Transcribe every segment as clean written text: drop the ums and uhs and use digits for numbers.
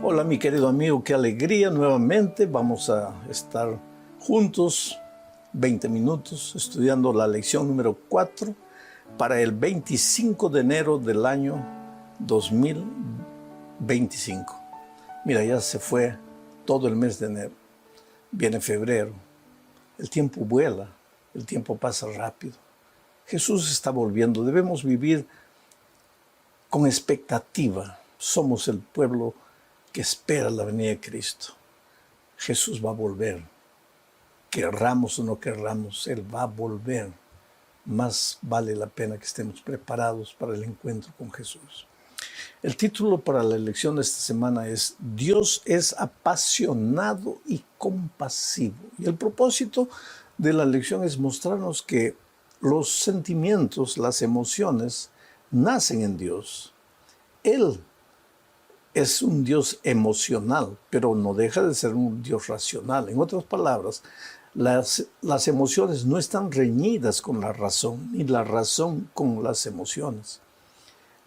Hola mi querido amigo, qué alegría nuevamente. Vamos a estar juntos 20 minutos estudiando la lección número 4 para el 25 de enero del año 2025. Mira, ya se fue todo el mes de enero. Viene febrero. El tiempo vuela, el tiempo pasa rápido. Jesús está volviendo. Debemos vivir con expectativa. Somos el pueblo que espera la venida de Cristo. Jesús va a volver. Querramos o no querramos, Él va a volver. Más vale la pena que estemos preparados para el encuentro con Jesús. El título para la lección de esta semana es Dios es apasionado y compasivo. Y el propósito de la lección es mostrarnos que los sentimientos, las emociones, nacen en Dios. Él es un Dios emocional, pero no deja de ser un Dios racional. En otras palabras, las emociones no están reñidas con la razón, ni la razón con las emociones.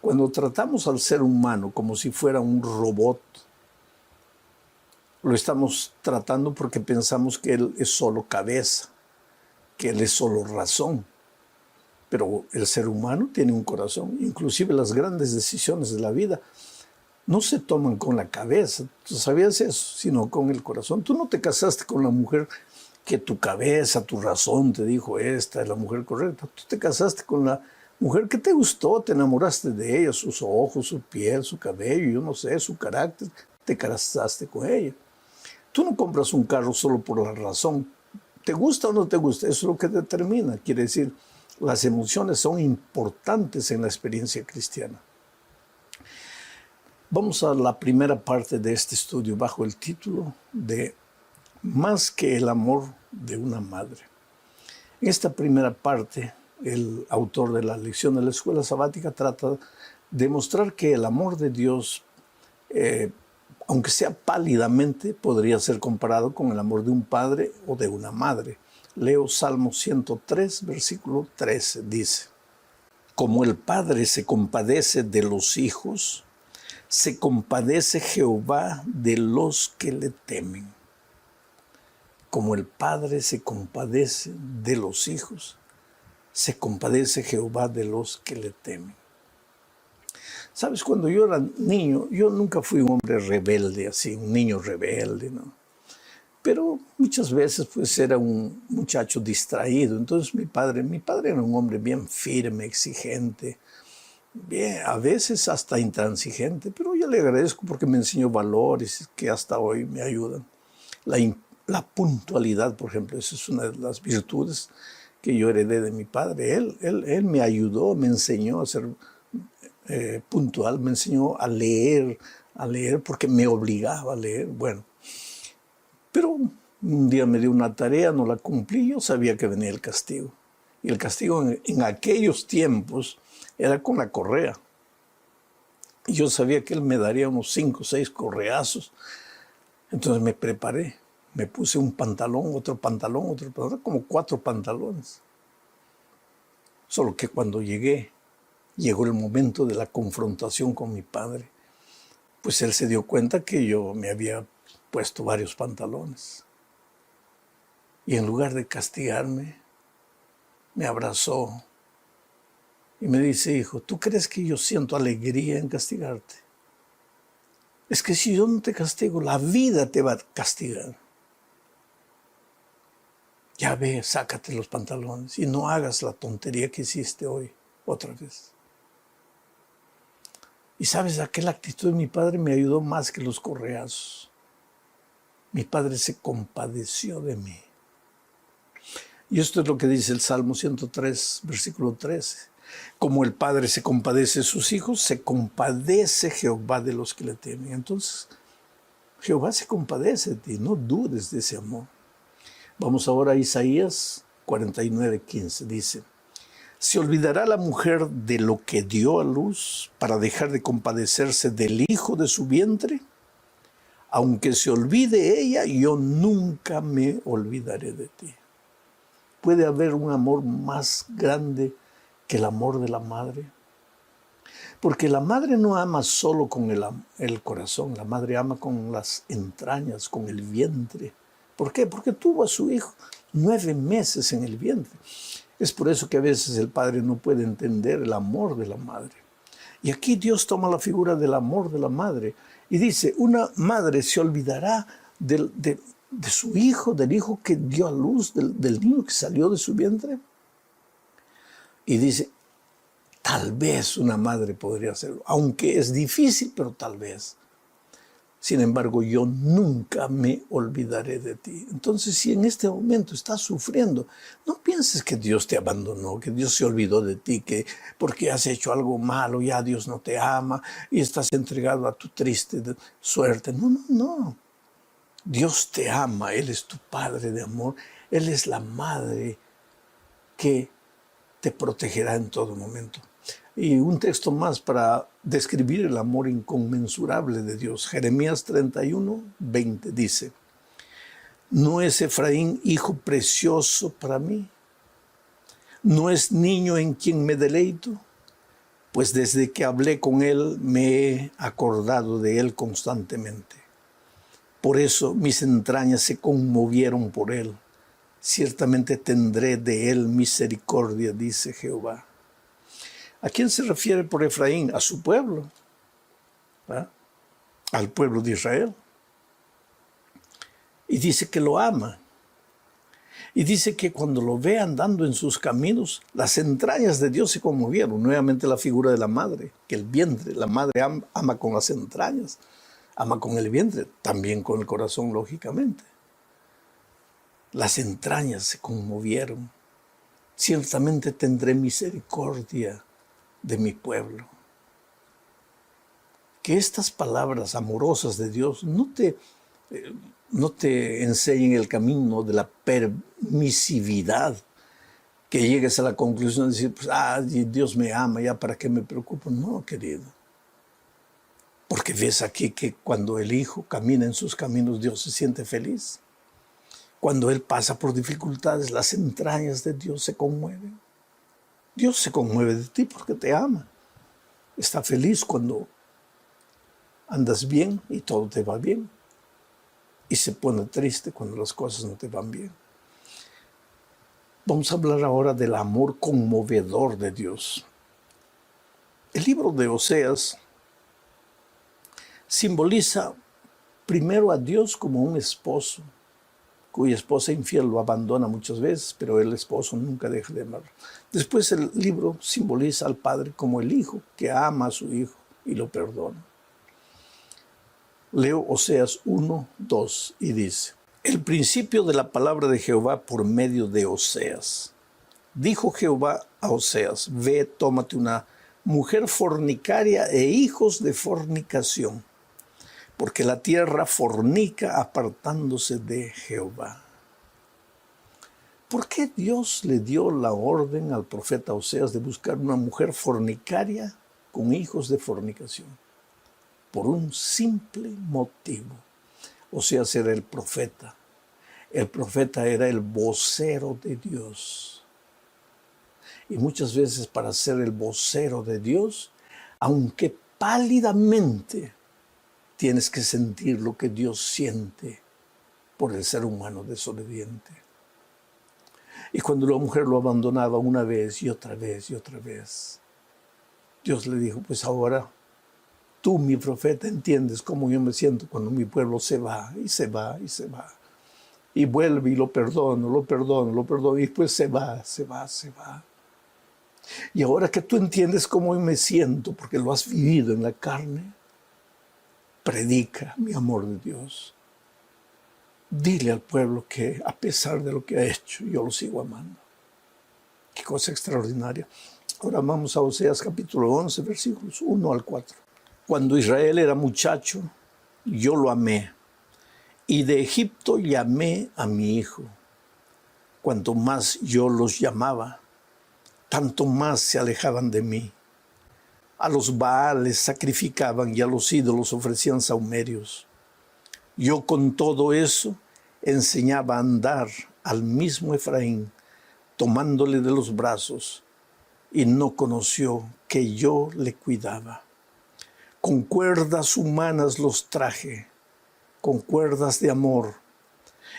Cuando tratamos al ser humano como si fuera un robot, lo estamos tratando porque pensamos que él es solo cabeza, que él es solo razón. Pero el ser humano tiene un corazón, inclusive las grandes decisiones de la vida no se toman con la cabeza, ¿tú sabías eso? Sino con el corazón. Tú no te casaste con la mujer que tu cabeza, tu razón te dijo, esta es la mujer correcta. Tú te casaste con la mujer que te gustó, te enamoraste de ella, sus ojos, su piel, su cabello, yo no sé, su carácter, te casaste con ella. Tú no compras un carro solo por la razón. ¿Te gusta o no te gusta? Eso es lo que determina. Quiere decir, las emociones son importantes en la experiencia cristiana. Vamos a la primera parte de este estudio bajo el título de Más que el amor de una madre. En esta primera parte, el autor de la lección de la escuela sabática trata de mostrar que el amor de Dios, aunque sea pálidamente, podría ser comparado con el amor de un padre o de una madre. Leo Salmo 103, versículo 13, dice: Como el padre se compadece de los hijos, se compadece Jehová de los que le temen. Como el padre se compadece de los hijos, se compadece Jehová de los que le temen. Sabes, cuando yo era niño, yo nunca fui un hombre rebelde, así, un niño rebelde, ¿no? Pero muchas veces pues era un muchacho distraído. Entonces mi padre era un hombre bien firme, exigente, bien, a veces hasta intransigente, pero yo le agradezco porque me enseñó valores que hasta hoy me ayudan. La puntualidad, por ejemplo, esa es una de las virtudes que yo heredé de mi padre. Él me ayudó, me enseñó a ser puntual, me enseñó a leer porque me obligaba a leer. Bueno, pero un día me dio una tarea, no la cumplí, yo sabía que venía el castigo. Y el castigo en aquellos tiempos era con la correa. Y yo sabía que él me daría unos 5 o 6 correazos. Entonces me preparé. Me puse un pantalón, otro pantalón, como 4 pantalones. Solo que cuando llegó el momento de la confrontación con mi padre, pues él se dio cuenta que yo me había puesto varios pantalones. Y en lugar de castigarme, me abrazó y me dice: hijo, ¿tú crees que yo siento alegría en castigarte? Es que si yo no te castigo, la vida te va a castigar. Ya ve, sácate los pantalones y no hagas la tontería que hiciste hoy otra vez. Y sabes, aquella actitud de mi padre me ayudó más que los correazos. Mi padre se compadeció de mí. Y esto es lo que dice el Salmo 103, versículo 13. Como el padre se compadece de sus hijos, se compadece Jehová de los que le temen. Entonces, Jehová se compadece de ti, no dudes de ese amor. Vamos ahora a Isaías 49:15. Dice: ¿Se olvidará la mujer de lo que dio a luz para dejar de compadecerse del hijo de su vientre? Aunque se olvide ella, yo nunca me olvidaré de ti. ¿Puede haber un amor más grande que el amor de la madre? Porque la madre no ama solo con el corazón, la madre ama con las entrañas, con el vientre. ¿Por qué? Porque tuvo a su hijo 9 meses en el vientre. Es por eso que a veces el padre no puede entender el amor de la madre. Y aquí Dios toma la figura del amor de la madre y dice, una madre se olvidará de su hijo, del hijo que dio a luz, del niño que salió de su vientre. Y dice, tal vez una madre podría hacerlo, aunque es difícil, pero tal vez. Sin embargo, yo nunca me olvidaré de ti. Entonces, si en este momento estás sufriendo, no pienses que Dios te abandonó, que Dios se olvidó de ti, que porque has hecho algo malo ya Dios no te ama y estás entregado a tu triste suerte. No, no, no. Dios te ama, Él es tu Padre de amor, Él es la madre que te protegerá en todo momento. Y un texto más para describir el amor inconmensurable de Dios. Jeremías 31, 20 dice, ¿no es Efraín hijo precioso para mí? ¿No es niño en quien me deleito? Pues desde que hablé con él me he acordado de él constantemente. Por eso mis entrañas se conmovieron por él. Ciertamente tendré de él misericordia, dice Jehová. ¿A quién se refiere por Efraín? A su pueblo, ¿verdad? Al pueblo de Israel. Y dice que lo ama. Y dice que cuando lo ve andando en sus caminos, las entrañas de Dios se conmovieron. Nuevamente la figura de la madre, que el vientre, la madre ama con las entrañas, ama con el vientre, también con el corazón, lógicamente. Las entrañas se conmovieron. Ciertamente tendré misericordia de mi pueblo. Que estas palabras amorosas de Dios no te enseñen el camino de la permisividad, que llegues a la conclusión de decir, pues, Dios me ama, ya para qué me preocupo. No, querido. Porque ves aquí que cuando el hijo camina en sus caminos, Dios se siente feliz. Cuando él pasa por dificultades, las entrañas de Dios se conmueven. Dios se conmueve de ti porque te ama. Está feliz cuando andas bien y todo te va bien. Y se pone triste cuando las cosas no te van bien. Vamos a hablar ahora del amor conmovedor de Dios. El libro de Oseas simboliza primero a Dios como un esposo, cuya esposa infiel lo abandona muchas veces, pero el esposo nunca deja de amar. Después el libro simboliza al padre como el hijo que ama a su hijo y lo perdona. Leo Oseas 1, 2 y dice, el principio de la palabra de Jehová por medio de Oseas. Dijo Jehová a Oseas, ve, tómate una mujer fornicaria e hijos de fornicación, porque la tierra fornica apartándose de Jehová. ¿Por qué Dios le dio la orden al profeta Oseas de buscar una mujer fornicaria con hijos de fornicación? Por un simple motivo. Oseas era el profeta. El profeta era el vocero de Dios. Y muchas veces para ser el vocero de Dios, aunque pálidamente, tienes que sentir lo que Dios siente por el ser humano desobediente. Y cuando la mujer lo abandonaba una vez y otra vez y otra vez, Dios le dijo, pues ahora tú, mi profeta, entiendes cómo yo me siento cuando mi pueblo se va y se va y se va. Y vuelve y lo perdono, y después se va. Y ahora que tú entiendes cómo me siento, porque lo has vivido en la carne, predica mi amor de Dios. Dile al pueblo que a pesar de lo que ha hecho, yo lo sigo amando. Qué cosa extraordinaria. Ahora vamos a Oseas capítulo 11, versículos 1 al 4. Cuando Israel era muchacho, yo lo amé, y de Egipto llamé a mi hijo. Cuanto más yo los llamaba, tanto más se alejaban de mí. A los Baales sacrificaban y a los ídolos ofrecían sahumerios. Yo con todo eso enseñaba a andar al mismo Efraín, tomándole de los brazos, y no conoció que yo le cuidaba. Con cuerdas humanas los traje, con cuerdas de amor,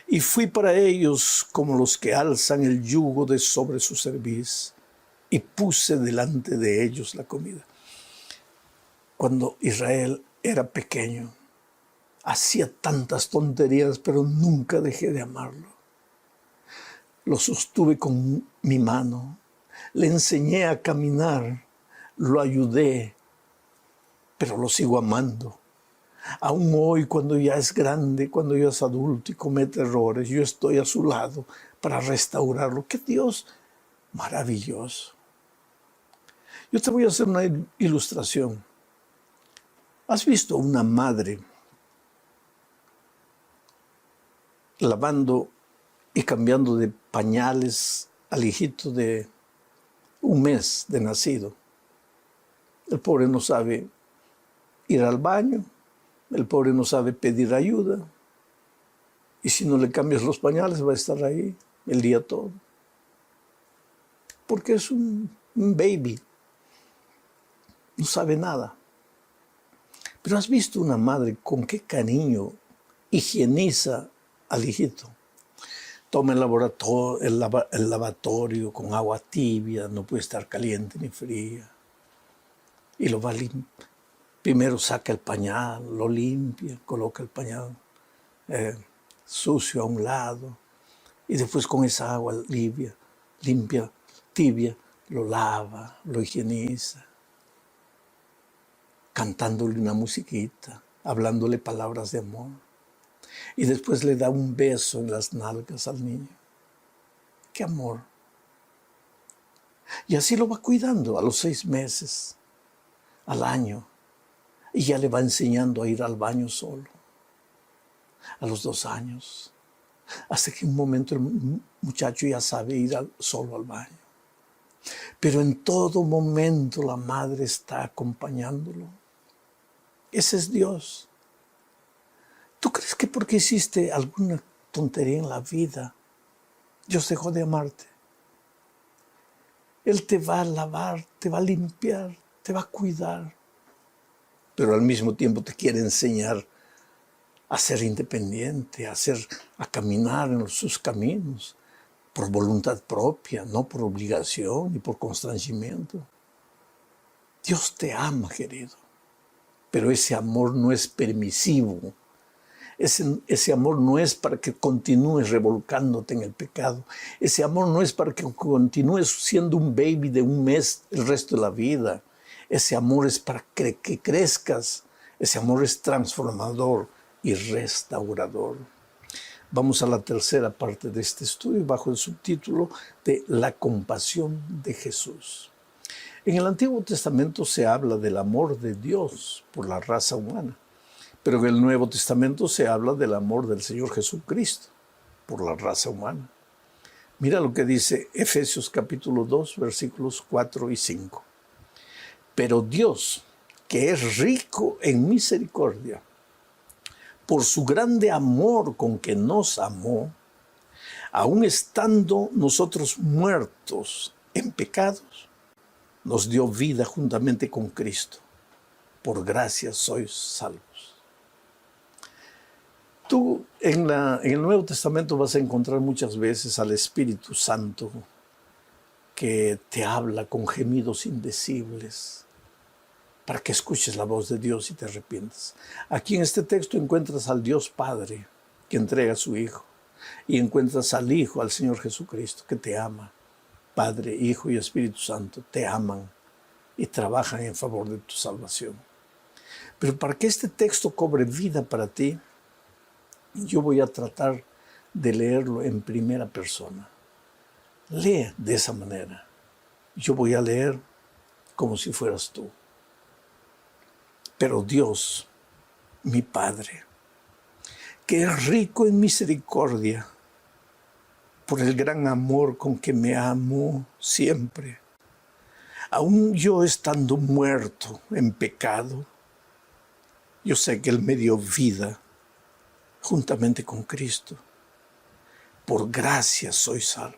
y fui para ellos como los que alzan el yugo de sobre su cerviz, y puse delante de ellos la comida. Cuando Israel era pequeño, hacía tantas tonterías, pero nunca dejé de amarlo. Lo sostuve con mi mano, le enseñé a caminar, lo ayudé, pero lo sigo amando. Aún hoy, cuando ya es grande, cuando ya es adulto y comete errores, yo estoy a su lado para restaurarlo. ¡Qué Dios maravilloso! Yo te voy a hacer una ilustración. ¿Has visto una madre lavando y cambiando de pañales al hijito de un mes de nacido? El pobre no sabe ir al baño, el pobre no sabe pedir ayuda, y si no le cambias los pañales va a estar ahí el día todo. Porque es un baby, no sabe nada. Pero has visto una madre con qué cariño higieniza al hijito. Toma el lavatorio con agua tibia, no puede estar caliente ni fría. Y lo va a limpiar. Primero saca el pañal, lo limpia, coloca el pañal sucio a un lado. Y después con esa agua limpia, tibia, lo lava, lo higieniza. Cantándole una musiquita, hablándole palabras de amor. Y después le da un beso en las nalgas al niño. ¡Qué amor! Y así lo va cuidando a los 6 meses, al año. Y ya le va enseñando a ir al baño solo. A los 2 años. Hasta que un momento el muchacho ya sabe ir solo al baño. Pero en todo momento la madre está acompañándolo. Ese es Dios. ¿Tú crees que porque hiciste alguna tontería en la vida, Dios dejó de amarte? Él te va a lavar, te va a limpiar, te va a cuidar. Pero al mismo tiempo te quiere enseñar a ser independiente, a caminar en sus caminos, por voluntad propia, no por obligación ni por constrangimiento. Dios te ama, querido, pero ese amor no es permisivo. Ese amor no es para que continúes revolcándote en el pecado. Ese amor no es para que continúes siendo un baby de un mes el resto de la vida. Ese amor es para que crezcas. Ese amor es transformador y restaurador. Vamos a la tercera parte de este estudio bajo el subtítulo de La compasión de Jesús. En el Antiguo Testamento se habla del amor de Dios por la raza humana. Pero en el Nuevo Testamento se habla del amor del Señor Jesucristo por la raza humana. Mira lo que dice Efesios capítulo 2, versículos 4 y 5. Pero Dios, que es rico en misericordia, por su grande amor con que nos amó, aun estando nosotros muertos en pecados, nos dio vida juntamente con Cristo. Por gracia sois salvos. Tú en el Nuevo Testamento vas a encontrar muchas veces al Espíritu Santo que te habla con gemidos indecibles para que escuches la voz de Dios y te arrepientas. Aquí en este texto encuentras al Dios Padre que entrega a su Hijo y encuentras al Hijo, al Señor Jesucristo, que te ama. Padre, Hijo y Espíritu Santo te aman y trabajan en favor de tu salvación. Pero para que este texto cobre vida para ti, yo voy a tratar de leerlo en primera persona. Lee de esa manera. Yo voy a leer como si fueras tú. Pero Dios, mi Padre, que es rico en misericordia, por el gran amor con que me amó siempre, aun yo estando muerto en pecado, yo sé que Él me dio vida juntamente con Cristo. Por gracia soy salvo.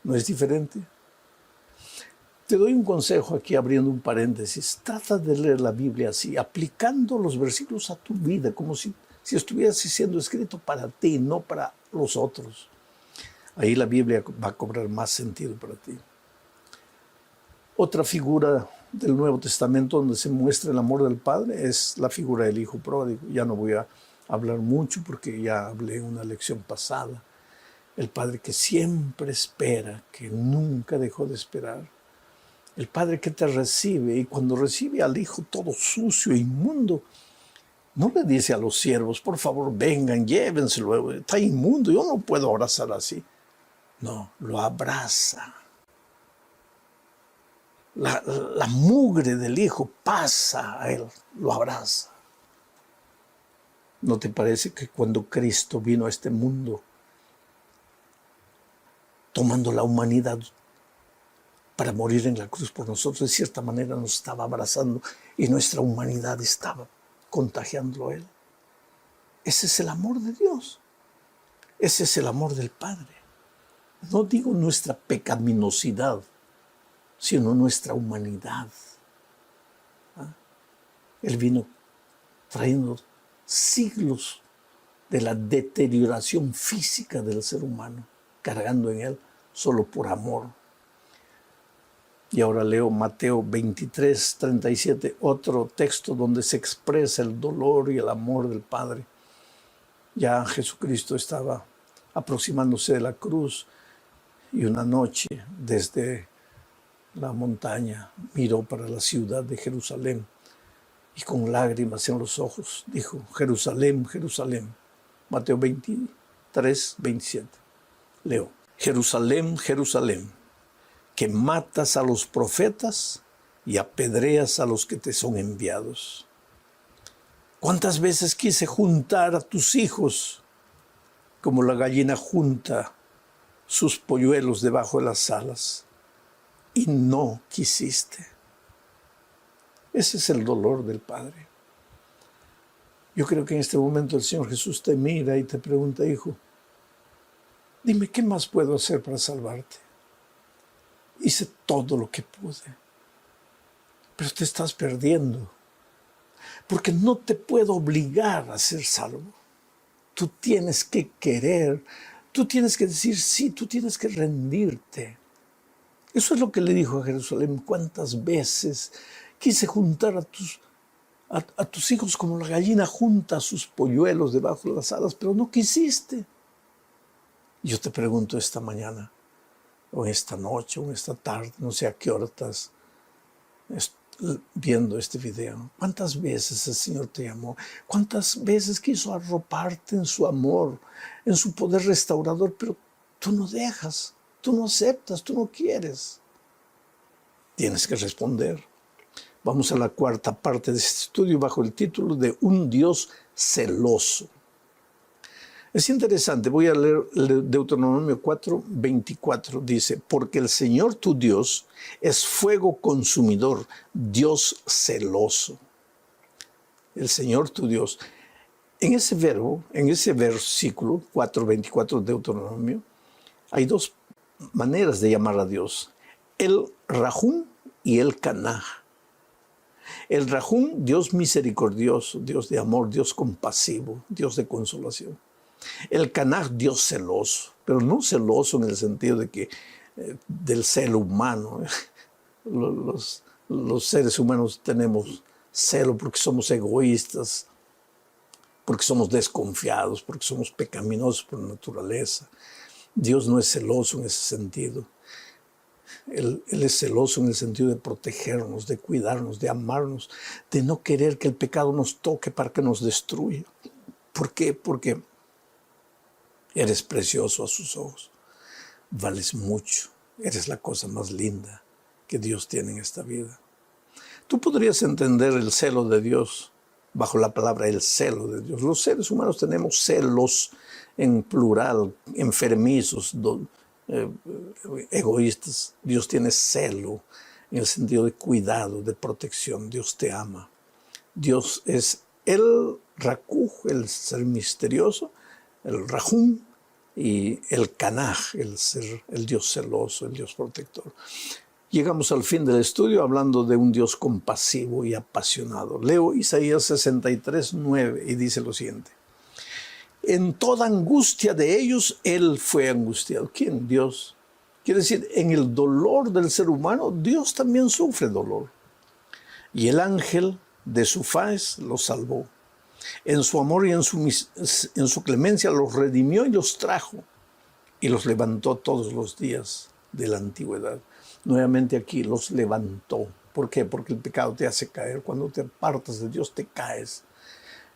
¿No es diferente? Te doy un consejo aquí abriendo un paréntesis. Trata de leer la Biblia así, aplicando los versículos a tu vida, como si estuviese siendo escrito para ti, no para los otros. Ahí la Biblia va a cobrar más sentido para ti. Otra figura del Nuevo Testamento donde se muestra el amor del Padre es la figura del Hijo pródigo. Ya no voy a hablar mucho porque ya hablé en una lección pasada. El Padre que siempre espera, que nunca dejó de esperar. El Padre que te recibe, y cuando recibe al Hijo todo sucio e inmundo, no le dice a los siervos, por favor vengan, llévenselo, está inmundo, yo no puedo abrazar así. No, lo abraza. La mugre del Hijo pasa a él, lo abraza. ¿No te parece que cuando Cristo vino a este mundo, tomando la humanidad para morir en la cruz por nosotros, de cierta manera nos estaba abrazando y nuestra humanidad estaba contagiándolo a él? Ese es el amor de Dios. Ese es el amor del Padre. No digo nuestra pecaminosidad, sino nuestra humanidad. Él vino trayendo siglos de la deterioración física del ser humano, cargando en él solo por amor. Y ahora leo Mateo 23, 37, otro texto donde se expresa el dolor y el amor del Padre. Ya Jesucristo estaba aproximándose de la cruz y una noche desde la montaña miró para la ciudad de Jerusalén y con lágrimas en los ojos dijo, Jerusalén, Jerusalén. Mateo 23, 27. Leo, Jerusalén, Jerusalén, que matas a los profetas y apedreas a los que te son enviados. ¿Cuántas veces quise juntar a tus hijos como la gallina junta sus polluelos debajo de las alas? Y no quisiste. Ese es el dolor del Padre. Yo creo que en este momento el Señor Jesús te mira y te pregunta, hijo, dime, ¿qué más puedo hacer para salvarte? Hice todo lo que pude, pero te estás perdiendo, porque no te puedo obligar a ser salvo. Tú tienes que querer, tú tienes que decir sí, tú tienes que rendirte. Eso es lo que le dijo a Jerusalén. ¿Cuántas veces quise juntar a tus hijos como la gallina junta sus polluelos debajo de las alas, pero no quisiste? Yo te pregunto esta mañana, o esta noche, o esta tarde, no sé a qué hora estás viendo este video. ¿Cuántas veces el Señor te llamó? ¿Cuántas veces quiso arroparte en su amor, en su poder restaurador? Pero tú no dejas, tú no aceptas, tú no quieres. Tienes que responder. Vamos a la cuarta parte de este estudio bajo el título de Un Dios celoso. Es interesante, voy a leer Deuteronomio 4, 24, dice, porque el Señor tu Dios es fuego consumidor, Dios celoso. El Señor tu Dios. En ese verbo, en ese versículo 4, 24 de Deuteronomio, hay dos maneras de llamar a Dios, el Rahum y el Canaj. El Rahum, Dios misericordioso, Dios de amor, Dios compasivo, Dios de consolación. El Canaj, Dios celoso, pero no celoso en el sentido de que del celo humano. Los seres humanos tenemos celo porque somos egoístas, porque somos desconfiados, porque somos pecaminosos por naturaleza. Dios no es celoso en ese sentido. Él es celoso en el sentido de protegernos, de cuidarnos, de amarnos, de no querer que el pecado nos toque para que nos destruya. ¿Por qué? Porque eres precioso a sus ojos, vales mucho, eres la cosa más linda que Dios tiene en esta vida. Tú podrías entender el celo de Dios bajo la palabra el celo de Dios. Los seres humanos tenemos celos en plural, enfermizos, egoístas. Dios tiene celo en el sentido de cuidado, de protección. Dios te ama. Dios es el Rakuj, el ser misterioso, el Rahum y el Canaj, el Dios celoso, el Dios protector. Llegamos al fin del estudio hablando de un Dios compasivo y apasionado. Leo Isaías 63:9 y dice lo siguiente. En toda angustia de ellos, Él fue angustiado. ¿Quién? Dios. Quiere decir, en el dolor del ser humano, Dios también sufre dolor. Y el ángel de su faz los salvó. En su amor y en su clemencia los redimió y los trajo. Y los levantó todos los días de la antigüedad. Nuevamente aquí, los levantó. ¿Por qué? Porque el pecado te hace caer. Cuando te apartas de Dios, te caes.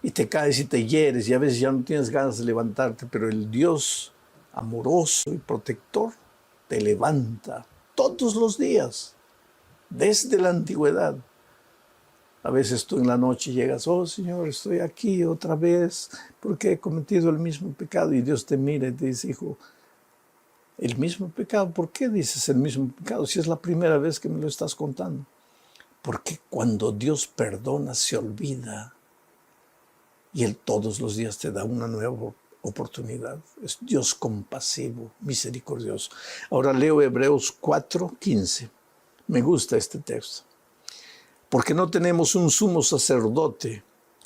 Y te caes y te hieres. Y a veces ya no tienes ganas de levantarte. Pero el Dios amoroso y protector te levanta todos los días. Desde la antigüedad. A veces tú en la noche llegas, oh Señor, estoy aquí otra vez porque he cometido el mismo pecado. Y Dios te mira y te dice, hijo, ¿el mismo pecado? ¿Por qué dices el mismo pecado si es la primera vez que me lo estás contando? Porque cuando Dios perdona se olvida y Él todos los días te da una nueva oportunidad. Es Dios compasivo, misericordioso. Ahora leo Hebreos 4:15. Me gusta este texto. Porque no tenemos un sumo sacerdote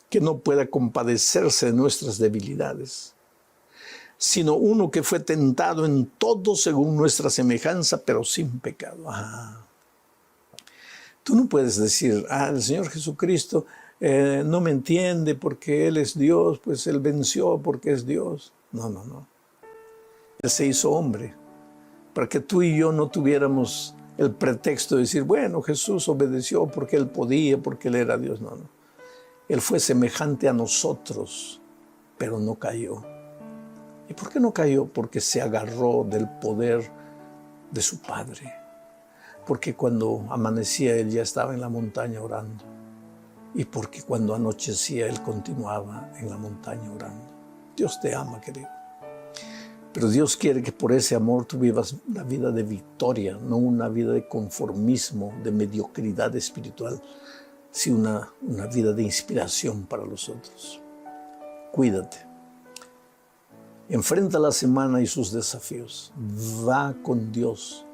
que no pueda compadecerse de nuestras debilidades, sino uno que fue tentado en todo según nuestra semejanza, pero sin pecado. Tú no puedes decir, el Señor Jesucristo no me entiende porque Él es Dios, pues Él venció porque es Dios. No. Él se hizo hombre para que tú y yo no tuviéramos el pretexto de decir, bueno, Jesús obedeció porque Él podía, porque Él era Dios. No. Él fue semejante a nosotros, pero no cayó. ¿Y por qué no cayó? Porque se agarró del poder de su Padre. Porque cuando amanecía Él ya estaba en la montaña orando. Y porque cuando anochecía Él continuaba en la montaña orando. Dios te ama, querido. Pero Dios quiere que por ese amor tú vivas una vida de victoria, no una vida de conformismo, de mediocridad espiritual, sino una vida de inspiración para los otros. Cuídate. Enfrenta la semana y sus desafíos. Va con Dios.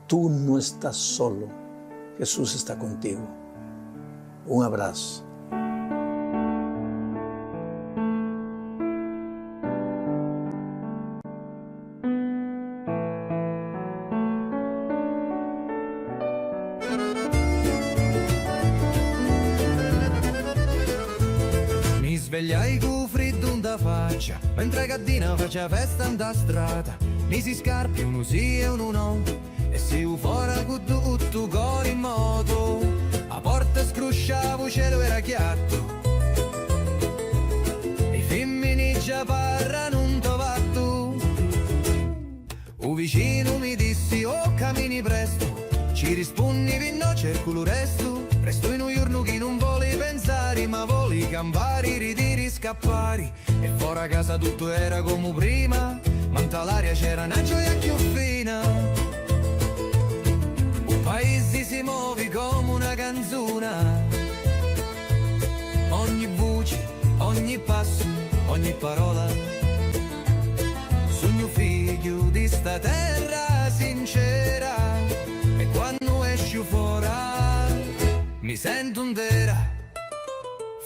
Tú no estás solo. Jesús está contigo. Un abrazo. Svegliai cu freddo in da faccia, mentre Caddina faccia festa in da strada. Mi si scarpi, uno sì e uno no, e si fuori con tutto cori in moto. A porta scrusciavo, cielo era chiatto, i femmini già parlano un tovatto. Un vicino mi dissi, oh cammini presto, ci rispondi no cerco lo resto. Presto in un giorno che non vuole pensare, ma vuole campare, ridere, scappare. E fuori a casa tutto era come prima, ma in l'aria c'era una gioia più fina. Un paese si muove come una canzone, ogni voce, ogni passo, ogni parola. Sogno figlio di sta terra sincera, e quando esci fuori mi sento intera.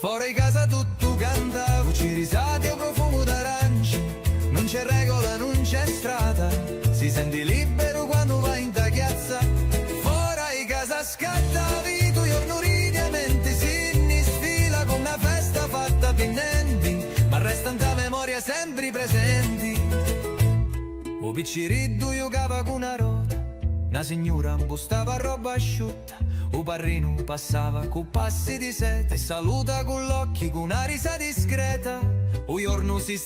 Fuori casa tutto cantavo, ci risate o profumo d'arancia. Non c'è regola, non c'è strada, si sente libero quando vai in ta piazza. Fuori casa scattavi, tu giorno ridi a mente, si sfila con una festa fatta pinnenti, ma restano ta memoria sempre presenti. O picciriddu giocava con una roda, una signora impostava roba asciutta. Un parrino passava con passi di seta e saluta con l'occhio con una risa discreta. Un giorno si